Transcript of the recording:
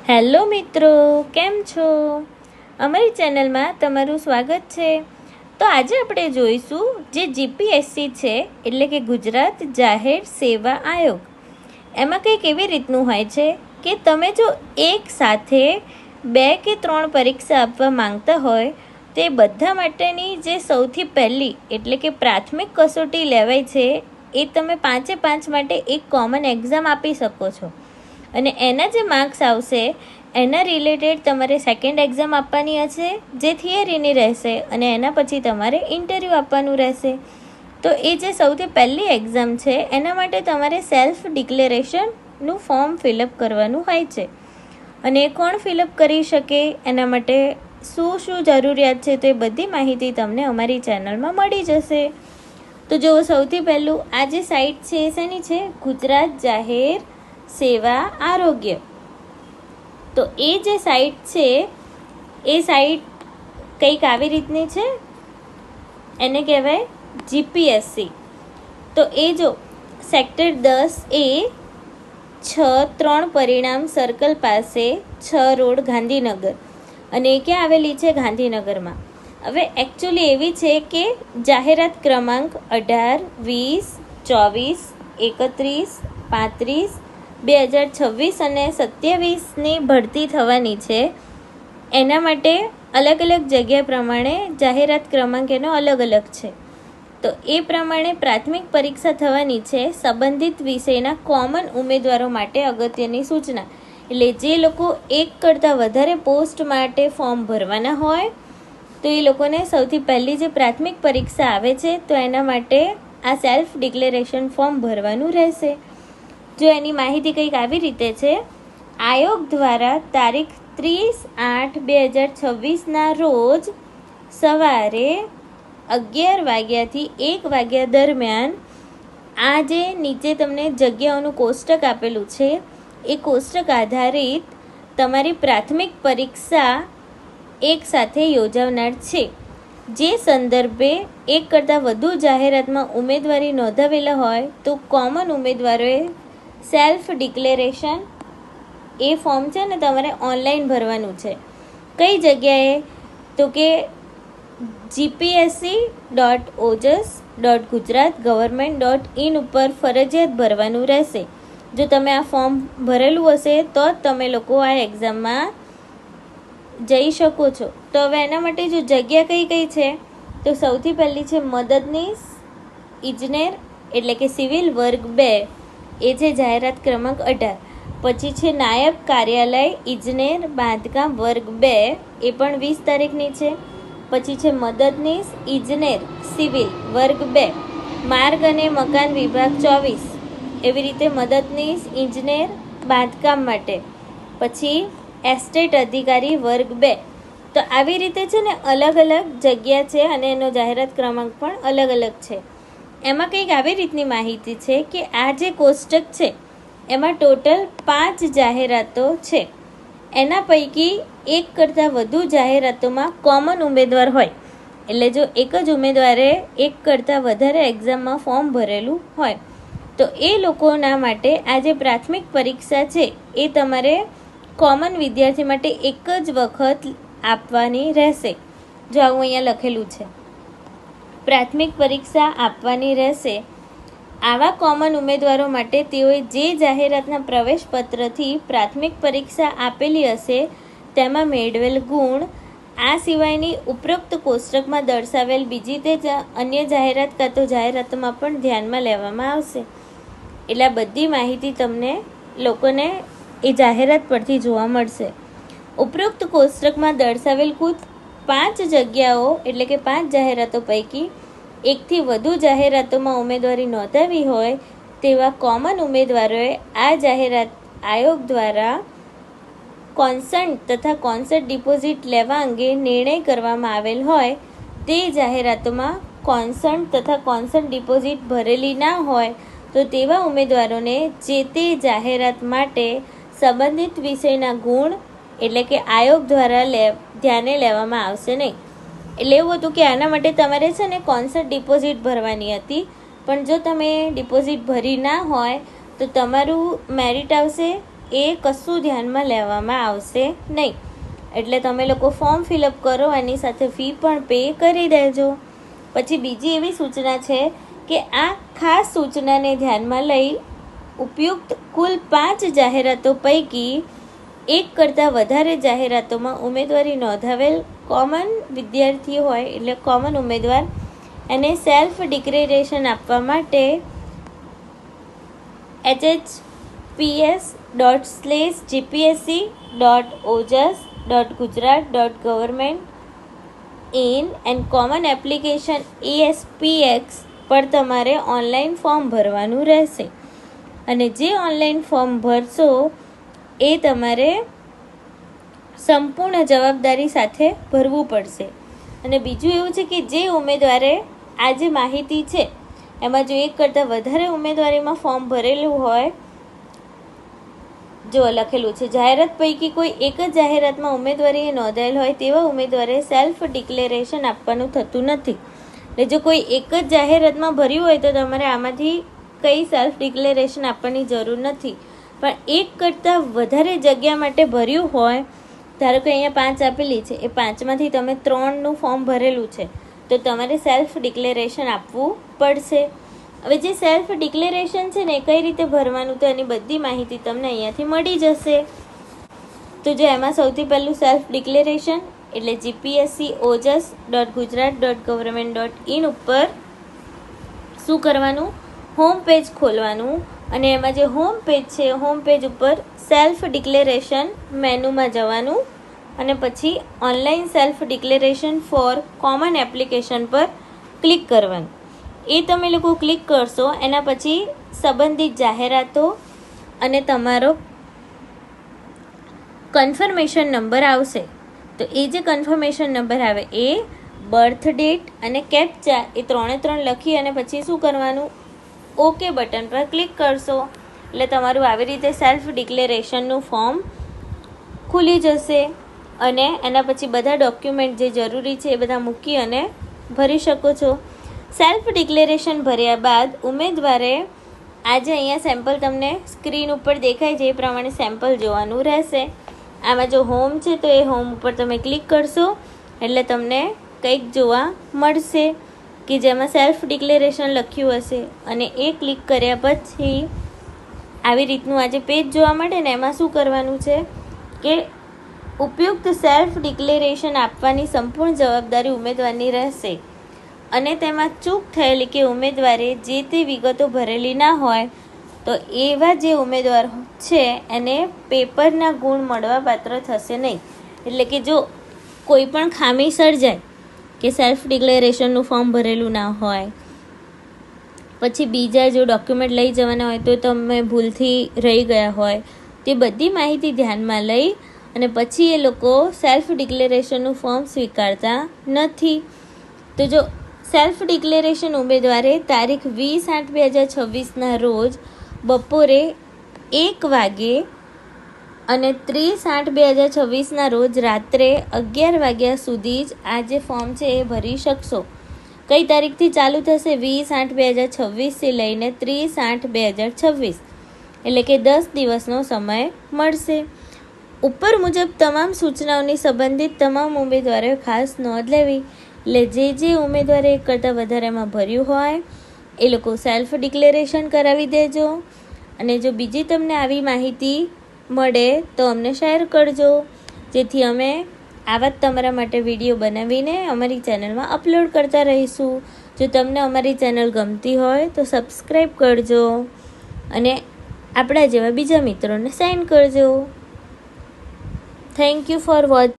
Hello મિત્રો, કેમ છો? અમારી ચેનલમાં તમારું સ્વાગત છે. તો આજે આપણે જોઈશું જે જીપીએસસી છે એટલે કે ગુજરાત જાહેર સેવા આયોગ. એમાં કંઈક એવી રીતનું હોય છે કે તમે જો એક સાથે 2 કે 3 પરીક્ષા આપવા માંગતા હોય તે બધા માટેની જે સૌથી પહેલી એટલે કે પ્રાથમિક કસોટી લેવાય છે એ તમે 5 માટે એક કોમન એક્ઝામ આપી શકો છો. અને એના જે માર્ક્સ આવશે એના રિલેટેડ તમારે સેકન્ડ એક્ઝામ આપવાની હશે જે થિયરીની રહેશે અને એના પછી તમારે ઇન્ટરવ્યૂ આપવાનું રહેશે. તો એ જે સૌથી પહેલી એક્ઝામ છે એના માટે તમારે સેલ્ફ ડિક્લેરેશનનું ફોર્મ ફિલઅપ કરવાનું હોય છે. અને એ કોણ ફિલઅપ કરી શકે, એના માટે શું જરૂરિયાત છે, તો એ બધી માહિતી તમને અમારી ચેનલમાં મળી જશે. તો જો સૌથી પહેલું આ જે સાઇટ છે એ શેની છે? ગુજરાત જાહેર સેવા આરોગ્ય. તો એ જે સાઇટ છે એ સાઇટ કંઈક આવી રીતની છે, એને કહેવાય જીપીએસસી. તો એ જો સેક્ટર 10A 6-3 પરિણામ સર્કલ પાસે 6 રોડ ગાંધીનગર, અને એ ક્યાં આવેલી છે? ગાંધીનગરમાં. હવે એકચ્યુઅલી એવી છે કે જાહેરાત ક્રમાંક 18, 20, 24, 31, 35, 2026 અને 27ની ભરતી થવાની છે. એના માટે અલગ અલગ જગ્યા પ્રમાણે જાહેરાત ક્રમાંક એનો અલગ અલગ છે. તો એ પ્રમાણે પ્રાથમિક પરીક્ષા થવાની છે સંબંધિત વિષયના કોમન ઉમેદવારો માટે. અગત્યની સૂચના એટલે જે લોકો એક કરતાં વધારે પોસ્ટ માટે ફોર્મ ભરવાના હોય તો એ લોકોને સૌથી પહેલી જે પ્રાથમિક પરીક્ષા આવે છે તો એના માટે આ સેલ્ફ ડિક્લેરેશન ફોર્મ ભરવાનું રહેશે. જો એની માહિતી કંઈક આવી રીતે છે. આયોગ દ્વારા તારીખ 30/8/2026ના રોજ સવારે 11 વાગ્યાથી 1 વાગ્યા દરમિયાન આ જે નીચે તમને જગ્યાઓનું કોષ્ટક આપેલું છે એ કોષ્ટક આધારિત તમારી પ્રાથમિક પરીક્ષા એક સાથે યોજાનાર છે. જે સંદર્ભે એક કરતાં વધુ જાહેરાતમાં ઉમેદવારી નોંધાવેલા હોય તો કોમન ઉમેદવારોએ સેલ્ફ ડિક્લેરેશન એ ફોર્મ છે ને તમારે ઓનલાઈન ભરવાનું છે. કઈ જગ્યાએ? તો કે gpsc.ojas.gujarat.government.in ઉપર ફરજિયાત ભરવાનું રહેશે. જો તમે આ ફોર્મ ભરેલું હશે તો જ તમે લોકો આ એક્ઝામમાં જઈ શકો છો. તો હવે એના માટે જો જગ્યા કઈ કઈ છે તો સૌથી પહેલી છે મદદનીશ ઇજનેર એટલે કે સિવિલ વર્ગ 2, એ છે જાહેરાત ક્રમાંક 18. પછી છે નાયબ કાર્યાલય ઇજનેર બાંધકામ વર્ગ 2, એ પણ 20 તારીખની છે. પછી છે મદદનીશ ઇજનેર સિવિલ વર્ગ 2 માર્ગ અને મકાન વિભાગ 24, એવી રીતે મદદનીશ ઇજનેર બાંધકામ માટે. પછી એસ્ટેટ અધિકારી વર્ગ 2. તો આવી રીતે છે ને અલગ અલગ જગ્યા છે અને એનો જાહેરાત ક્રમાંક પણ અલગ અલગ છે. એમાં કંઈક આવી રીતની માહિતી છે કે આ જે કોષ્ટક છે એમાં ટોટલ 5 જાહેરાતો છે. એના પૈકી એક કરતાં વધુ જાહેરાતોમાં કોમન ઉમેદવાર હોય એટલે જો એક જ ઉમેદવારે એક કરતાં વધારે એક્ઝામમાં ફોર્મ ભરેલું હોય તો એ લોકોના માટે આ જે પ્રાથમિક પરીક્ષા છે એ તમારે કોમન વિદ્યાર્થી માટે એક જ વખત આપવાની રહેશે. જો આવું અહીંયા લખેલું છે, પ્રાથમિક પરીક્ષા આપવાની રહેશે. આવા કોમન ઉમેદવારો માટે તેઓએ જે જાહેરાતના પ્રવેશપત્રથી પ્રાથમિક પરીક્ષા આપેલી હશે તેમાં મેળવેલ ગુણ આ સિવાયની ઉપરોક્ત કોષ્ટકમાં દર્શાવેલ બીજી તે અન્ય જાહેરાત કાં તો જાહેરાતોમાં પણ ધ્યાનમાં લેવામાં આવશે. એટલે આ બધી માહિતી તમને લોકોને એ જાહેરાત પરથી જોવા મળશે. ઉપરોક્ત કોષ્ટકમાં દર્શાવેલ કુલ 5 જગ્યાઓ એટલે કે 5 જાહેરાતો પૈકી એકથી વધુ જાહેરાતોમાં ઉમેદવારી નોંધાવી હોય તેવા કોમન ઉમેદવારોએ આ જાહેરાત આયોગ દ્વારા કોન્સન્ટ તથા કોન્સર્ટ ડિપોઝિટ લેવા અંગે નિર્ણય કરવામાં આવેલ હોય તે જાહેરાતોમાં કોન્સન્ટ તથા કોન્સર્ટ ડિપોઝિટ ભરેલી ના હોય તો તેવા ઉમેદવારોને જે તે જાહેરાત માટે સંબંધિત વિષયના ગુણ એટલે કે આયોગ દ્વારા ધ્યાને લેવામાં આવશે નહીં. એટલે એવું હતું કે આના માટે તમારે છે ને કોન્સર્ટ ડિપોઝિટ ભરવાની હતી, પણ જો તમે ડિપોઝિટ ભરી ના હોય તો તમારું મેરિટ આવશે એ કશું ધ્યાનમાં લેવામાં આવશે નહીં. એટલે તમે લોકો ફોર્મ ફિલઅપ કરો, એની સાથે ફી પણ પે કરી દેજો. પછી બીજી એવી સૂચના છે કે આ ખાસ સૂચનાને ધ્યાનમાં લઈ ઉપયુક્ત કુલ 5 જાહેરાતો પૈકી એક કરતાં વધારે જાહેરાતોમાં ઉમેદવારી નોંધાવેલ કોમન વિદ્યાર્થી હોય, એટલે કોમન ઉમેદવાર, એને સેલ્ફ ડિક્લેરેશન આપવા માટે https://gpsc.ojas.gujarat.government.in and common application ESPX પર તમારે ઓનલાઈન ફોર્મ ભરવાનું રહેશે. અને જે ઓનલાઈન ફોર્મ ભરશો એ તમારે સંપૂર્ણ જવાબદારી સાથે ભરવું પડશે. અને બીજું એવું છે કે જે ઉમેદવારે આ જે માહિતી છે એમાં જો એક કરતાં વધારે ઉમેદવારીમાં ફોર્મ ભરેલું હોય, જો લખેલું છે જાહેરાત પૈકી કોઈ એક જ જાહેરાતમાં ઉમેદવારી નોંધાયેલ હોય તેવા ઉમેદવારે સેલ્ફ ડિક્લેરેશન આપવાનું થતું નથી. એટલે જો કોઈ એક જ જાહેરાતમાં ભર્યું હોય તો તમારે આમાંથી કંઈ સેલ્ફ ડિક્લેરેશન આપવાની જરૂર નથી. પણ એક કરતાં વધારે જગ્યા માટે ભર્યું હોય, ધારો કે અહીંયા 5 આપેલી છે, એ 5માંથી તમે 3નું ફોર્મ ભરેલું છે તો તમારે સેલ્ફ ડિક્લેરેશન આપવું પડશે. હવે જે સેલ્ફ ડિક્લેરેશન છે ને એ કઈ રીતે ભરવાનું, તો એની બધી માહિતી તમને અહીંયાથી મળી જશે. તો જો એમાં સૌથી પહેલું સેલ્ફ ડિક્લેરેશન એટલે gpsc.ojas.gujarat.government.in ઉપર શું કરવાનું, હોમ પેજ ખોલવાનું અને એમાં જે હોમ પેજ છે હોમ પેજ ઉપર સેલ્ફ ડિક્લેરેશન મેનુમાં જવાનું અને પછી online self declaration for common application પર ક્લિક કરવાનું. એ તમે લોકો ક્લિક કરશો એના પછી સંબંધિત જાહેરાતો અને તમારો કન્ફર્મેશન નંબર આવશે. તો એ જે કન્ફર્મેશન નંબર આવે એ બર્થ ડેટ અને કેપ્ચા એ 3 લખી અને પછી શું કરવાનું, ઓકે બટન પર ક્લિક કરશો એટલે તમારું આવી રીતે સેલ્ફ ડિક્લેરેશનનું ફોર્મ ખુલી જશે. અને એના પછી બધા ડોક્યુમેન્ટ જે જરૂરી છે એ બધા મૂકી અને ભરી શકો છો. સેલ્ફ ડિક્લેરેશન ભર્યા બાદ ઉમેદવારે આજે અહીંયા સેમ્પલ તમને સ્ક્રીન ઉપર દેખાય છે એ પ્રમાણે સેમ્પલ જોવાનું રહેશે. આમાં જો હોમ છે તો એ હોમ ઉપર તમે ક્લિક કરશો એટલે તમને કંઈક જોવા મળશે કે જેમાં સેલ્ફ ડિક્લેરેશન લખ્યું હશે. અને એ ક્લિક કર્યા પછી આવી રીતનું આજે પેજ જોવા મળે ને એમાં શું કરવાનું છે કે ઉપયુક્ત સેલ્ફ ડિક્લેરેશન આપવાની સંપૂર્ણ જવાબદારી ઉમેદવારની રહેશે. અને તેમાં ચૂક થયેલી કે ઉમેદવારે જે તે વિગતો ભરેલી ના હોય તો એવા જે ઉમેદવાર છે એને પેપરના ગુણ મળવા પાત્ર થશે નહીં. એટલે કે જો કોઈ પણ ખામી સર્જાય કે સેલ્ફ ડિક્લેરેશનનું ફોર્મ ભરેલું ના હોય, પછી બીજા જો ડોક્યુમેન્ટ લઈ જવાના હોય તો તમે ભૂલથી રહી ગયા હોય, તે બધી માહિતી ધ્યાનમાં લઈ અને પછી એ લોકો સેલ્ફ ડિક્લેરેશનનું ફોર્મ સ્વીકારતા નથી. તો જો સેલ્ફ ડિક્લેરેશન ઉમેદવારે તારીખ 20/8/2026ના રોજ બપોરે 1 વાગે અને 30/8/2026ના રોજ રાત્રે 11 વાગ્યા સુધી જ આ જે ફોર્મ છે એ ભરી શકશો. કઈ તારીખથી ચાલુ થશે, 20/8/2026થી લઈને 30/8/2026, એટલે કે 10 દિવસનો સમય મળશે. ઉપર મુજબ તમામ સૂચનાઓની સંબંધિત તમામ ઉમેદવારોએ ખાસ નોંધ લેવી. એટલે જે ઉમેદવારે એક કરતાં વધારેમાં ભર્યું હોય એ લોકો સેલ્ફ ડિક્લેરેશન કરાવી દેજો. અને જો બીજી તમને આવી માહિતી મળે તો અમને શેર કરજો, જેથી અમે આવા જ તમારા માટે વિડીયો બનાવીને અમારી ચેનલમાં અપલોડ કરતા રહીશું. જો તમને અમારી ચેનલ ગમતી હોય તો સબસ્ક્રાઈબ કરજો અને આપણા જેવા બીજા મિત્રોને સેન્ડ કરજો. Thank you for watching.